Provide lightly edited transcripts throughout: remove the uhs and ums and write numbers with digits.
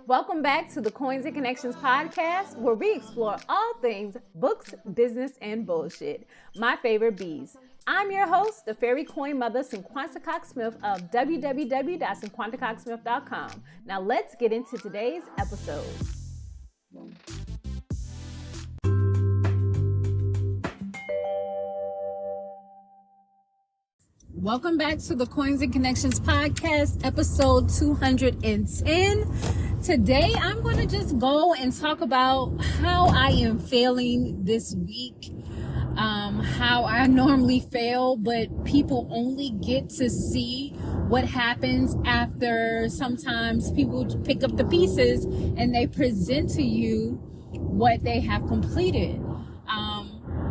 Welcome back to the Coins and Connections podcast, where we explore all things books, business, and bullshit. My favorite bees. I'm your host, the fairy coin mother, Cinquanta Cox-Smith of www.cinquantacoxsmith.com. Now let's get into today's episode. Welcome back to the Coins and Connections podcast, episode 210. Today, I'm going to just go and talk about how I am failing this week, how I normally fail, but people only get to see what happens after sometimes people pick up the pieces and they present to you what they have completed.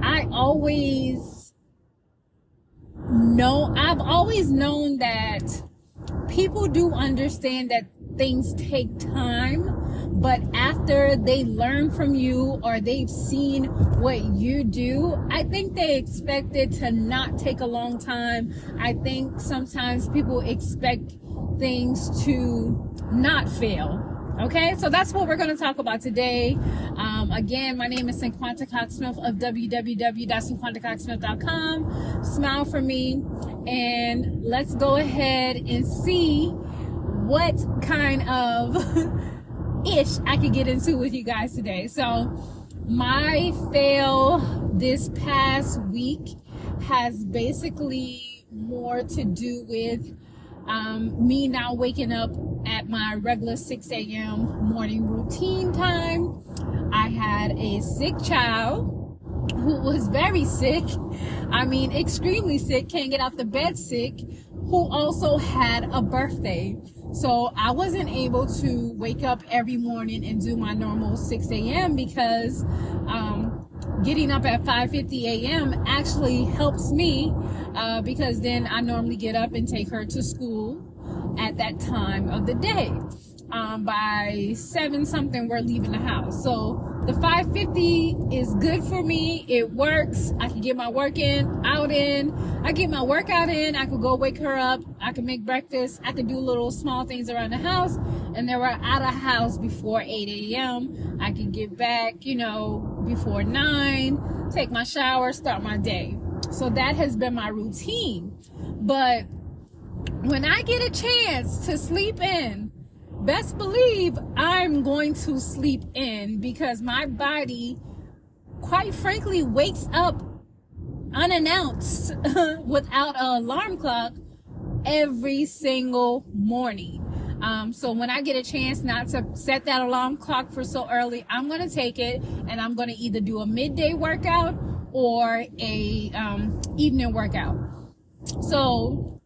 I've always known that people do understand that things take time, but after they learn from you or they've seen what you do, I think they expect it to not take a long time. I think sometimes people expect things to not fail. Okay, so that's what we're going to talk about today. Again, my name is Cinquanta Cox-Smith of www.cinquantacoxsmith.com. Smile for me, and let's go ahead and see what kind of ish I could get into with you guys today. So my fail this past week has basically more to do with me now waking up at my regular 6 a.m. morning routine time. I had a sick child who was very sick. Extremely sick, can't get out the bed sick, who also had a birthday. So I wasn't able to wake up every morning and do my normal 6 a.m. because getting up at 5:50 a.m. actually helps me because then I normally get up and take her to school at that time of the day. By 7 something, we're leaving the house. So the 5:50 is good for me. It works. I can get my work out in. I get my workout in. I could go wake her up. I can make breakfast. I could do little small things around the house. And then we're out of house before 8 a.m. I can get back, before 9, take my shower, start my day. So that has been my routine. But when I get a chance to sleep in, best believe I'm going to sleep in, because my body, quite frankly, wakes up unannounced without an alarm clock every single morning. So when I get a chance not to set that alarm clock for so early, I'm going to take it, and I'm going to either do a midday workout or a evening workout. So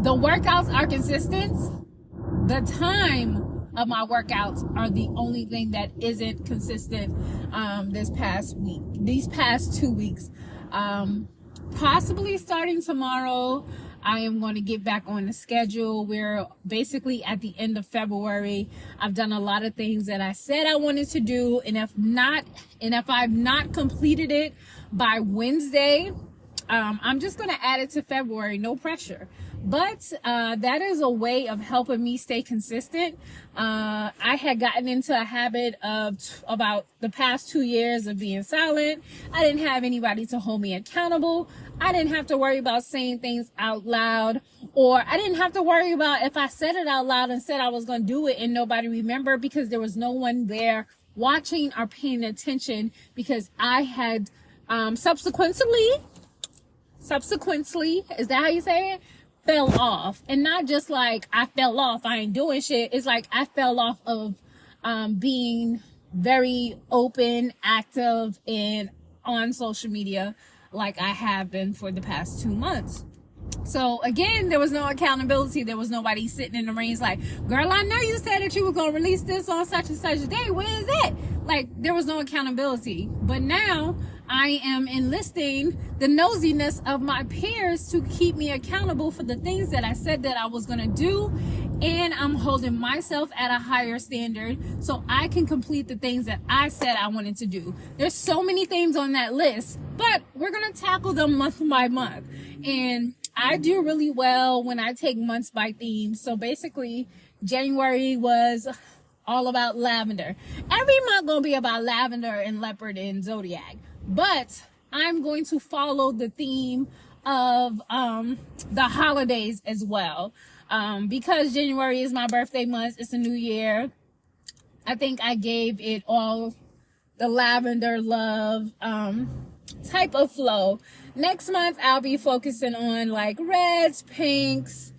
the workouts are consistent. The time of my workouts are the only thing that isn't consistent these past 2 weeks. Possibly starting tomorrow, I am going to get back on the schedule. We're basically at the end of February. I've done a lot of things that I said I wanted to do, and if I've not completed it by Wednesday, I'm just going to add it to February. No pressure. But that is a way of helping me stay consistent. I had gotten into a habit of about the past 2 years of being silent. I didn't have anybody to hold me accountable. I didn't have to worry about saying things out loud, or I didn't have to worry about if I said it out loud and said I was going to do it and nobody remembered, because there was no one there watching or paying attention, because I had subsequently, is that how you say it? Fell off. And not just like I fell off, I ain't doing shit. It's like I fell off of being very open, active, and on social media like I have been for the past 2 months. So again, there was no accountability. There was nobody sitting in the reins like, girl, I know you said that you were going to release this on such and such a day. Where is it? Like, there was no accountability. But now I am enlisting the nosiness of my peers to keep me accountable for the things that I said that I was going to do. And I'm holding myself at a higher standard so I can complete the things that I said I wanted to do. There's so many things on that list, but we're going to tackle them month by month. And I do really well when I take months by theme. So basically, January was all about lavender. Every month gonna be about lavender and leopard and zodiac. But I'm going to follow the theme of the holidays as well. Because January is my birthday month, it's a new year. I think I gave it all the lavender love type of flow. Next month, I'll be focusing on like reds, pinks,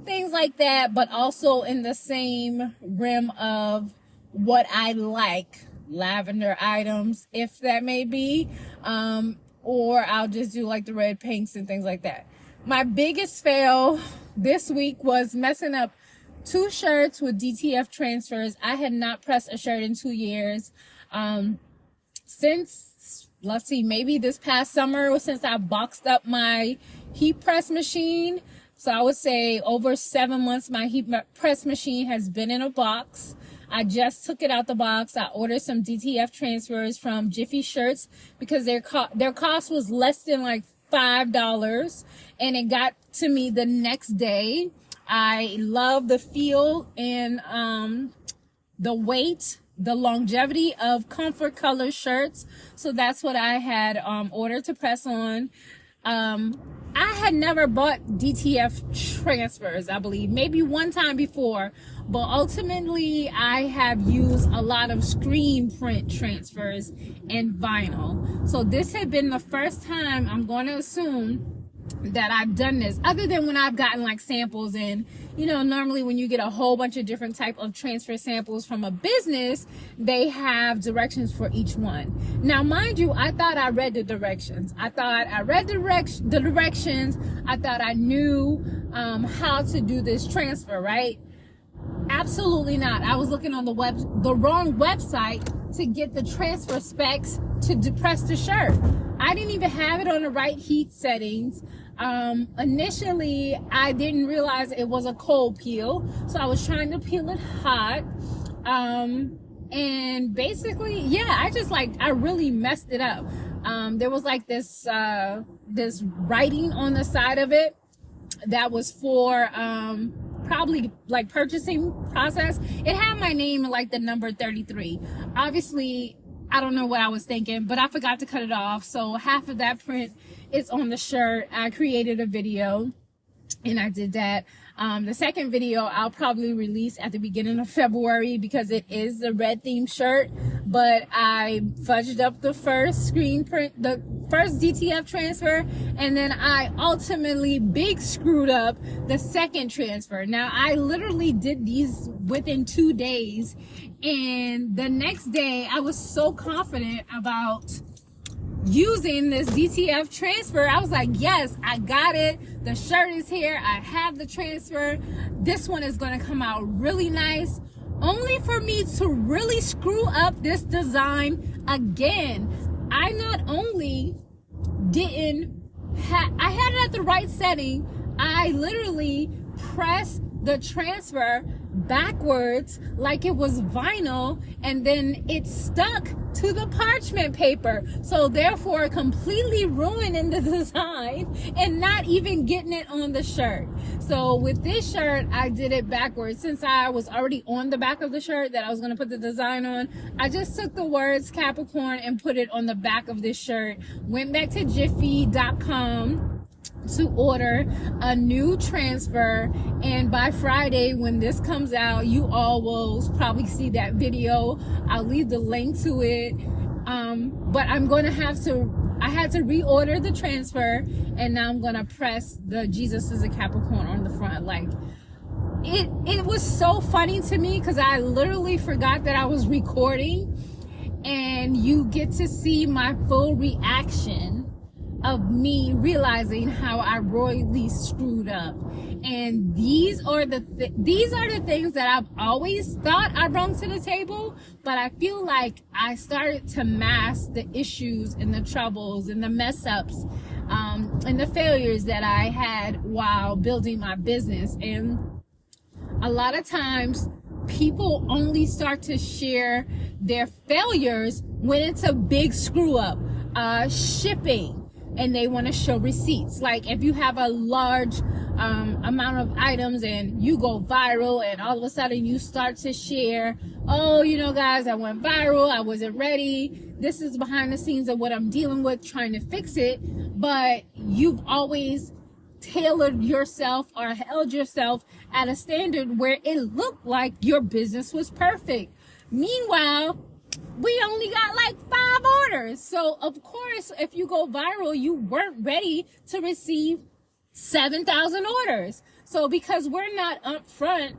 things like that, but also in the same rim of what I like, lavender items, if that may be, or I'll just do like the red, pinks, and things like that. My biggest fail this week was messing up 2 shirts with DTF transfers. I had not pressed a shirt in 2 years. Since, let's see, maybe this past summer, since I boxed up my heat press machine. So I would say over 7 months, my heat press machine has been in a box. I just took it out the box. I ordered some DTF transfers from Jiffy Shirts because their cost was less than like $5, and it got to me the next day. I love the feel and the weight, the longevity of Comfort Color shirts. So that's what I had ordered to press on. I had never bought DTF transfers, I believe, maybe one time before, but ultimately I have used a lot of screen print transfers and vinyl. So this had been the first time, I'm going to assume, that I've done this, other than when I've gotten like samples. And you know, normally when you get a whole bunch of different type of transfer samples from a business, they have directions for each one. Now mind you, I thought I read the directions. I thought I read the directions. I thought I knew how to do this transfer, right? Absolutely not. I was looking on the wrong website to get the transfer specs to depress the shirt. I didn't even have it on the right heat settings. Initially, I didn't realize it was a cold peel, so I was trying to peel it hot. And basically, yeah, I really messed it up. There was like this writing on the side of it that was for probably like purchasing process. It had my name and like the number 33. Obviously, I don't know what I was thinking, but I forgot to cut it off. So half of that print is on the shirt. I created a video and I did that. The second video I'll probably release at the beginning of February because it is the red theme shirt, but I fudged up the first screen print, the first DTF transfer, and then I ultimately big screwed up the second transfer. Now I literally did these within 2 days, and the next day I was so confident about using this DTF transfer. I was like, yes, I got it. The shirt is here. I have the transfer. This one is going to come out really nice. Only for me to really screw up this design again. I not only I had it at the right setting. I literally pressed the transfer backwards like it was vinyl, and then it stuck to the parchment paper, so therefore completely ruining the design and not even getting it on the shirt. So with this shirt, I did it backwards. Since I was already on the back of the shirt that I was going to put the design on, I just took the words Capricorn and put it on the back of this shirt. Went back to jiffy.com to order a new transfer, and by Friday when this comes out, you all will probably see that video. I'll leave the link to it, but I had to reorder the transfer, and now I'm gonna press the Jesus is a Capricorn on the front. Like it was so funny to me because I literally forgot that I was recording, and you get to see my full reaction of me realizing how I royally screwed up. And these are the things that I've always thought I brought to the table, but I feel like I started to mask the issues and the troubles and the mess ups and the failures that I had while building my business. And a lot of times people only start to share their failures when it's a big screw up. Shipping. and they want to show receipts. Like if you have a large amount of items and you go viral, and all of a sudden you start to share, oh, you know, guys, I went viral, I wasn't ready, this is behind the scenes of what I'm dealing with, trying to fix it. But you've always tailored yourself or held yourself at a standard where it looked like your business was perfect. Meanwhile, we only got like 5 orders. So of course, if you go viral, you weren't ready to receive 7,000 orders. So because we're not upfront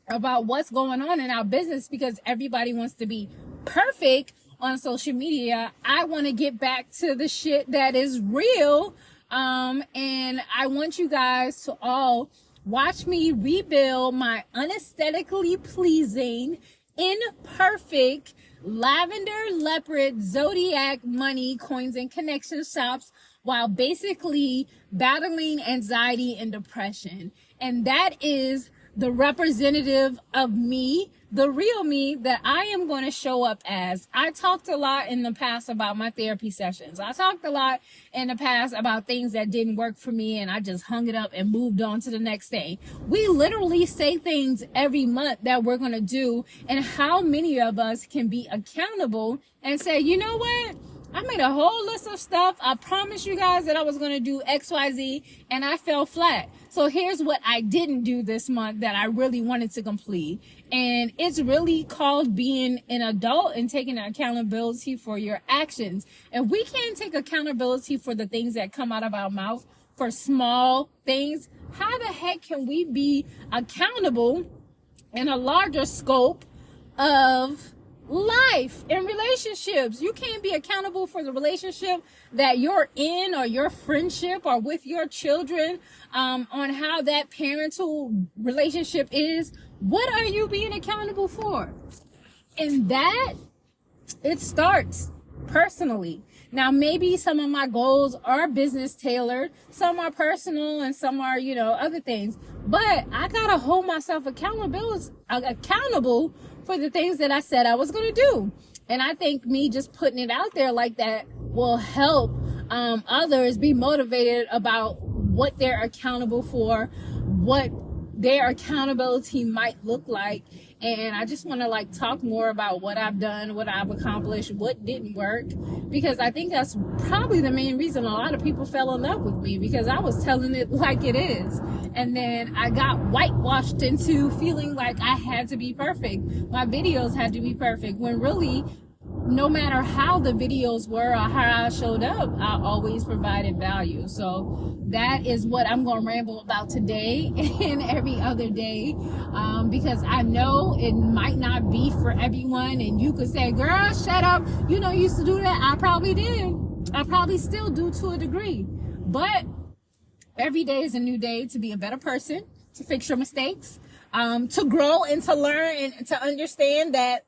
about what's going on in our business, because everybody wants to be perfect on social media, I want to get back to the shit that is real. And I want you guys to all watch me rebuild my unaesthetically pleasing, imperfect, lavender leopard zodiac money, coins, and connection shops, while basically battling anxiety and depression. And that is the representative of me, the real me that I am going to show up as. I talked a lot in the past about my therapy sessions. I talked a lot in the past about things that didn't work for me, and I just hung it up and moved on to the next thing. We literally say things every month that we're going to do, and how many of us can be accountable and say, you know what? I made a whole list of stuff. I promised you guys that I was going to do XYZ, and I fell flat. So here's what I didn't do this month that I really wanted to complete. And it's really called being an adult and taking accountability for your actions. And we can't take accountability for the things that come out of our mouth, for small things. How the heck can we be accountable in a larger scope of life and relationships? You can't be accountable for the relationship that you're in, or your friendship, or with your children, on how that parental relationship is. What are you being accountable for? And that, it starts personally. Now, maybe some of my goals are business tailored, some are personal, and some are, you know, other things. But I gotta hold myself accountable for the things that I said I was going to do. And I think me just putting it out there like that will help others be motivated about what they're accountable for, what their accountability might look like. And I just want to like talk more about what I've done, what I've accomplished, what didn't work, because I think that's probably the main reason a lot of people fell in love with me, because I was telling it like it is. And then I got whitewashed into feeling like I had to be perfect. My videos had to be perfect, when really, no matter how the videos were or how I showed up, I always provided value. So that is what I'm going to ramble about today and every other day, because I know it might not be for everyone. And you could say, girl, shut up, you know, you used to do that. I probably did. I probably still do to a degree. But every day is a new day to be a better person, to fix your mistakes, to grow and to learn, and to understand that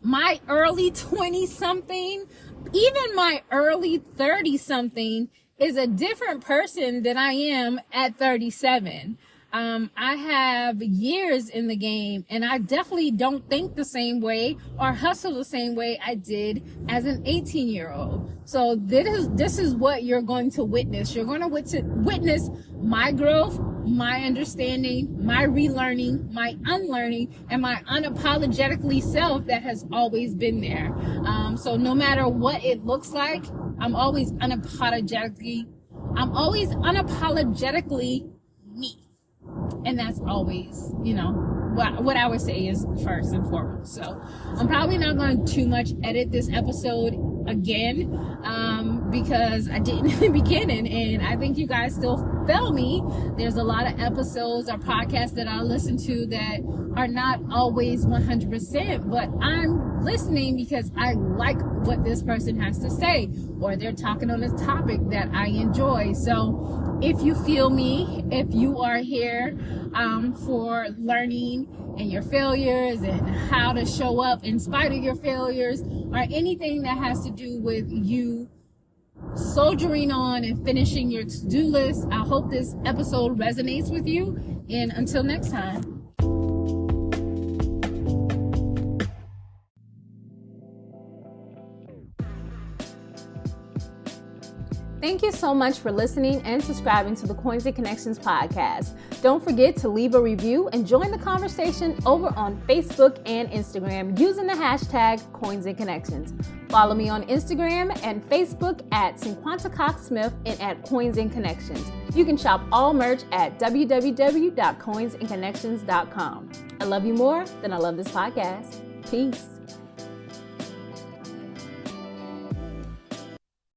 my early 20-something, even my early 30-something, is a different person than I am at 37. I have years in the game, and I definitely don't think the same way or hustle the same way I did as an 18-year-old. So this is what you're going to witness. You're going to witness my growth, my understanding, my relearning, my unlearning, and my unapologetically self that has always been there. So no matter what it looks like, I'm always unapologetically me. And that's always, you know, what I would say is first and foremost. So I'm probably not going to too much edit this episode again, because I didn't in the beginning, and I think you guys still feel me. There's a lot of episodes or podcasts that I listen to that are not always 100%, but I'm listening because I like what this person has to say, or they're talking on a topic that I enjoy. So if you feel me, if you are here for learning and your failures and how to show up in spite of your failures, or anything that has to do with you soldiering on and finishing your to-do list, I hope this episode resonates with you. And until next time. Thank you so much for listening and subscribing to the Coins and Connections podcast. Don't forget to leave a review and join the conversation over on Facebook and Instagram using the hashtag Coins and Connections. Follow me on Instagram and Facebook at Cinquanta Cox-Smith and at Coins and Connections. You can shop all merch at www.coinsandconnections.com. I love you more than I love this podcast. Peace.